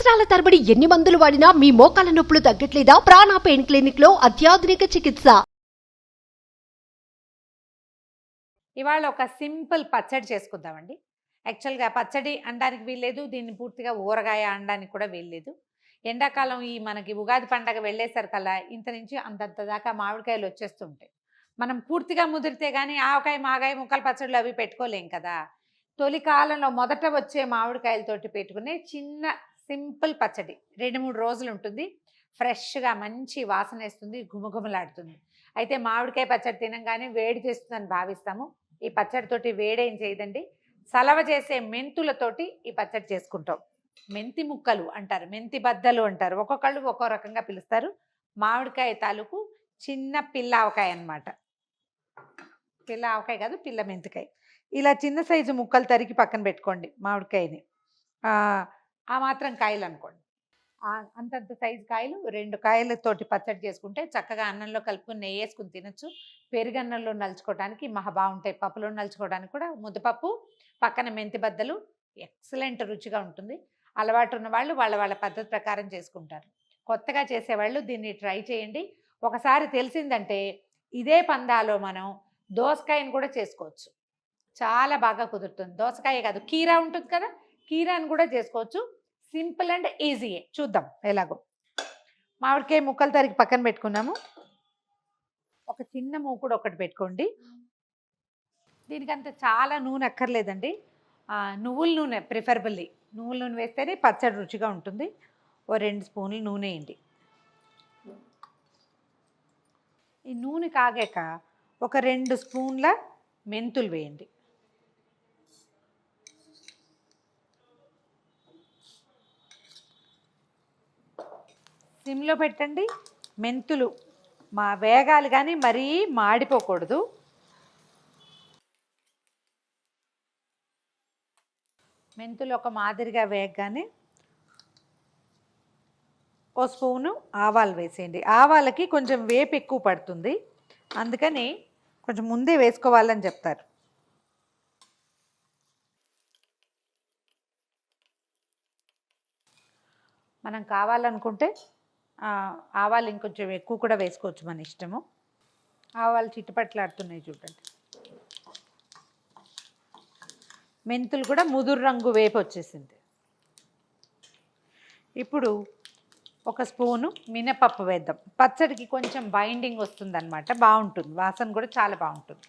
సంవత్సరాల తరబడి ఎన్ని మందులు వాడినా మీ మోకాల నొప్పులు తగ్గట్లేదా? ప్రాణ పెయిన్ క్లినిక్ లో అత్యాధునిక చికిత్స. ఇవాళ ఒక సింపుల్ పచ్చడి చేసుకుందామండి. యాక్చువల్గా పచ్చడి అనడానికి వీల్లేదు, దీన్ని పూర్తిగా ఊరగాయ అనడానికి కూడా వీల్లేదు. ఎండాకాలం ఈ మనకి ఉగాది పండగ వెళ్ళేసరికల్లా ఇంత నుంచి అంతంత దాకా మామిడికాయలు వచ్చేస్తుంటాయి. మనం పూర్తిగా ముదిరితే కానీ ఆవకాయ మాగాయ ముక్కల పచ్చళ్ళు అవి పెట్టుకోలేం కదా. తొలి కాలంలో మొదట వచ్చే మామిడికాయలతోటి పెట్టుకునే చిన్న సింపుల్ పచ్చడి 2-3 రోజులు ఉంటుంది. ఫ్రెష్గా మంచి వాసన వేస్తుంది, గుమగుమలాడుతుంది. అయితే మామిడికాయ పచ్చడి తినంగానే వేడి చేస్తుందని భావిస్తాము. ఈ పచ్చడితోటి వేడేం చేయదండి, సలవ చేసే మెంతులతోటి ఈ పచ్చడి చేసుకుంటాం. మెంతి ముక్కలు అంటారు, మెంతి బద్దలు అంటారు, ఒక్కొక్కళ్ళు ఒక్కో రకంగా పిలుస్తారు. మామిడికాయ తాలూకు చిన్న పిల్ల ఆవకాయ అన్నమాట. పిల్ల ఆవకాయ కాదు, పిల్ల మెంతికాయ. ఇలా చిన్న సైజు ముక్కలు తరిగి పక్కన పెట్టుకోండి. మామిడికాయని ఆ మాత్రం కాయలు అనుకోండి. అంతంత సైజు కాయలు 2 కాయలతోటి పచ్చడి చేసుకుంటే చక్కగా అన్నంలో కలుపుకొని నెయ్యి వేసుకుని తినచ్చు. పెరుగన్నంలో నలుచుకోవడానికి మహా బాగుంటాయి. పప్పులో నలుచుకోవడానికి కూడా ముద్దపప్పు పక్కన మెంతి బద్దలు ఎక్సలెంట్ రుచిగా ఉంటుంది. అలవాటు ఉన్న వాళ్ళు వాళ్ళ వాళ్ళ పద్ధతి ప్రకారం చేసుకుంటారు. కొత్తగా చేసేవాళ్ళు దీన్ని ట్రై చేయండి. ఒకసారి తెలిసిందంటే ఇదే పందాలో మనం దోసకాయని కూడా చేసుకోవచ్చు. చాలా బాగా కుదురుతుంది. దోసకాయ కాదు, కీరా ఉంటుంది కదా, కీరాని కూడా చేసుకోవచ్చు. సింపుల్ అండ్ ఈజీయే. చూద్దాం ఎలాగో. మామిడికాయ ముక్కలు తరిగి పక్కన పెట్టుకున్నాము. ఒక చిన్న మూకుడు ఒకటి పెట్టుకోండి. దీనికంత చాలా నూనె అక్కర్లేదండి. నువ్వుల నూనె ప్రిఫరబుల్లీ నువ్వుల నూనె వేస్తేనే పచ్చడి రుచిగా ఉంటుంది. ఓ 2 స్పూన్లు నూనె వేయండి. ఈ నూనె కాగాక ఒక 2 స్పూన్ల మెంతులు వేయండి. సిమ్లో పెట్టండి. మెంతులు వేగాలి కానీ మరీ మాడిపోకూడదు. మెంతులు ఒక మాదిరిగా వేగగానే ఓ స్పూను ఆవాలు వేసేయండి. ఆవాలకి కొంచెం వేపు ఎక్కువ పడుతుంది, అందుకని కొంచెం ముందే వేసుకోవాలని చెప్తారు. మనం కావాలనుకుంటే ఆవాలు ఇంకొంచెం ఎక్కువ కూడా వేసుకోవచ్చు, మన ఇష్టము. ఆవాలు చిట్టుపట్లాడుతున్నాయి చూడండి. మెంతులు కూడా ముదురు రంగు వేపు వచ్చేసింది. ఇప్పుడు ఒక స్పూను మినపప్పు వేద్దాం. పచ్చడికి కొంచెం బైండింగ్ వస్తుంది అనమాట, బాగుంటుంది. వాసన కూడా చాలా బాగుంటుంది.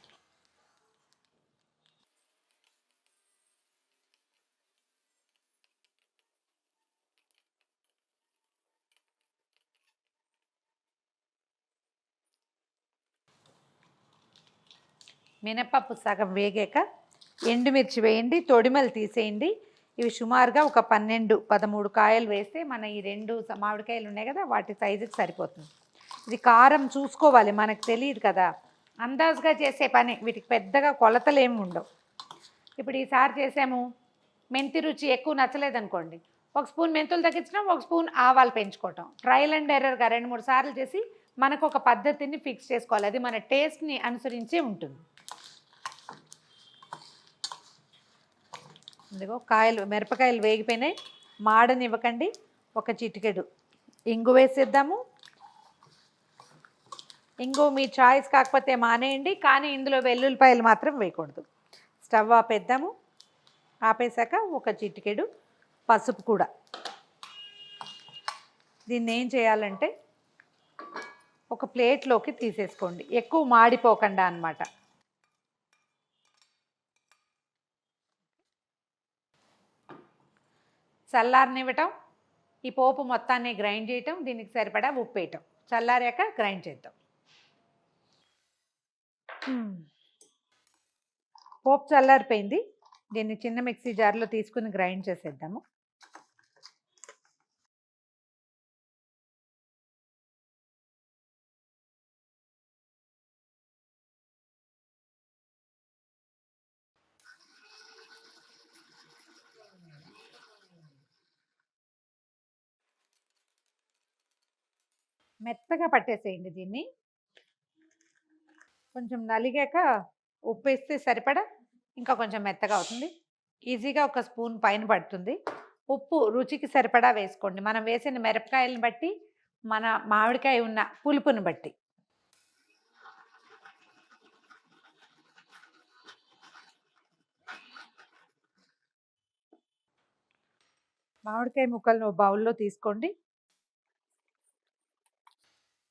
మినపప్పు సగం వేగాక ఎండుమిర్చి వేయండి, తొడిమలు తీసేయండి. ఇవి సుమారుగా ఒక 12-13 కాయలు వేస్తే మన ఈ 2 మామిడికాయలు ఉన్నాయి కదా, వాటి సైజుకి సరిపోతుంది. ఇది కారం చూసుకోవాలి, మనకు తెలియదు కదా, అందాజుగా చేసే పని. వీటికి పెద్దగా కొలతలు ఏమి ఉండవు. ఇప్పుడు ఈసారి చేసాము, మెంతి రుచి ఎక్కువ నచ్చలేదనుకోండి, 1 స్పూన్ మెంతులు తగ్గించడం, 1 స్పూన్ ఆవాలు పెంచుకోవటం. ట్రయల్ అండ్ ఎర్రర్గా 2-3 సార్లు చేసి మనకు ఒక పద్ధతిని ఫిక్స్ చేసుకోవాలి. అది మన టేస్ట్ని అనుసరించే ఉంటుంది. ఇదిగో మిరపకాయలు వేగిపోయినాయి, మాడనివ్వకండి. ఒక చిటికెడు ఇంగు వేసేద్దాము. ఇంగు మీ చాయిస్ కాకపోతే మానేయండి, కానీ ఇందులో వెల్లుల్లిపాయలు మాత్రం వేయకూడదు. స్టవ్ ఆపేద్దాము. ఆపేసాక ఒక చిటికెడు పసుపు కూడా. దీన్ని ఏం చేయాలంటే ఒక ప్లేట్లోకి తీసేసుకోండి, ఎక్కువ మాడిపోకుండా అన్నమాట. చల్లారనివ్వటం, ఈ పోపు మొత్తాన్ని గ్రైండ్ చేయటం, దీనికి సరిపడా ఉప్పు వేయటం, చల్లారాక గ్రైండ్ చేద్దాం. పోపు చల్లారిపోయింది. దీన్ని చిన్న మిక్సీ జార్లో తీసుకుని గ్రైండ్ చేసేద్దాము. మెత్తగా పట్టేసేయండి దీన్ని. కొంచెం నలిగాక ఉప్పు వేస్తే సరిపడా ఇంకా కొంచెం మెత్తగా అవుతుంది. ఈజీగా 1 స్పూన్ పైన పడుతుంది. ఉప్పు రుచికి సరిపడా వేసుకోండి. మనం వేసిన మిరపకాయలను బట్టి, మన మామిడికాయ ఉన్న పులుపుని బట్టి. మామిడికాయ ముక్కలను బౌల్లో తీసుకోండి.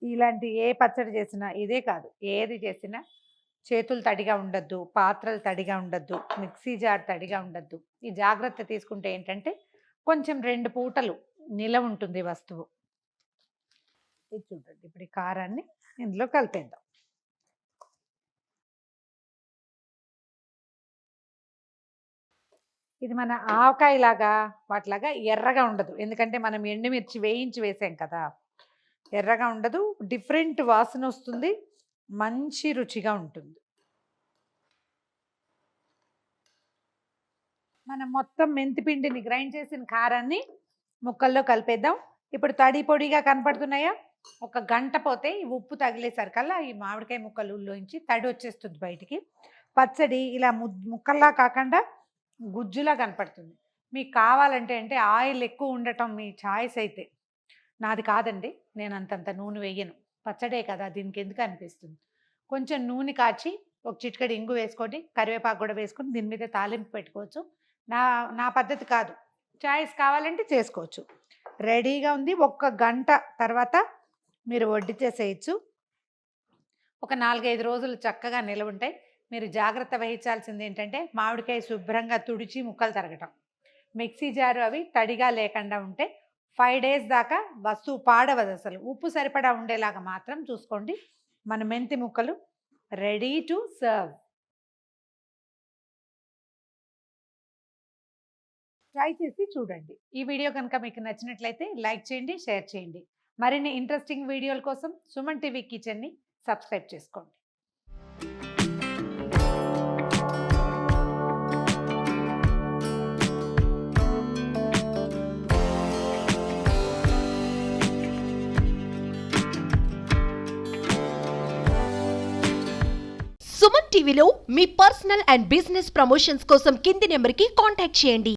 ఇలాంటి ఏ పచ్చడి చేసినా ఇదే కాదు, ఏది చేసినా చేతులు తడిగా ఉండొద్దు, పాత్రలు తడిగా ఉండొద్దు, మిక్సీ జార్ తడిగా ఉండొద్దు. ఈ జాగ్రత్త తీసుకుంటే ఏంటంటే కొంచెం 2 పూటలు నిలవ ఉంటుంది వస్తువు. ఇది చూడండి, ఇప్పుడు ఈ కారాన్ని ఇందులో కలిపేద్దాం. ఇది మన ఆవకాయలాగా వాటిలాగా ఎర్రగా ఉండదు, ఎందుకంటే మనం ఎండుమిర్చి వేయించి వేసాం కదా. ఎర్రగా ఉండదు, డిఫరెంట్ వాసన వస్తుంది, మంచి రుచిగా ఉంటుంది. మనం మొత్తం మెంతిపిండిని గ్రైండ్ చేసిన కారాన్ని ముక్కల్లో కలిపేద్దాం. ఇప్పుడు తడి పొడిగా కనపడుతున్నాయా? ఒక గంట పోతే ఈ ఉప్పు తగిలేసరికల్లా ఈ మామిడికాయ ముక్కలులోంచి తడి వచ్చేస్తుంది బయటికి. పచ్చడి ఇలా ముక్కల్లా కాకుండా గుజ్జులా కనపడుతుంది. మీకు కావాలంటే అంటే ఆయిల్ ఎక్కువ ఉండటం మీ చాయిస్ అయితే. నాది కాదండి, నేను అంతంత నూనె వేయను, పచ్చడే కదా దీనికి ఎందుకు అనిపిస్తుంది. కొంచెం నూనె కాచి ఒక చిటికెడు ఇంగు వేసుకొని, కరివేపాకు కూడా వేసుకొని దీని మీద తాలింపు పెట్టుకోవచ్చు. నా పద్ధతి కాదు, చాయిస్ కావాలంటే చేసుకోవచ్చు. రెడీగా ఉంది. 1 గంట తర్వాత మీరు వడ్డించేసేయచ్చు. ఒక 4-5 రోజులు చక్కగా నిలవ ఉంటాయి. మీరు జాగ్రత్త వహించాల్సింది ఏంటంటే మామిడికాయ శుభ్రంగా తుడిచి ముక్కలు తరగటం, మిక్సీ జారు అవి తడిగా లేకుండా ఉంటే 5 డేస్ దాకా వస్తువు పాడవదు అసలు. ఉప్పు సరిపడా ఉండేలాగా మాత్రం చూసుకోండి. మన మెంతి ముక్కలు రెడీ టు సర్వ్. ట్రై చేసి చూడండి. ఈ వీడియో కనుక మీకు నచ్చినట్లయితే లైక్ చేయండి, షేర్ చేయండి. మరిన్ని ఇంట్రెస్టింగ్ వీడియోల కోసం సుమన్ టీవీ కిచెన్ని సబ్స్క్రైబ్ చేసుకోండి. సుమన్ టీవీలో మీ పర్సనల్ అండ్ బిజినెస్ ప్రమోషన్స్ కోసం కింది నెంబర్కి కాంటాక్ట్ చేయండి.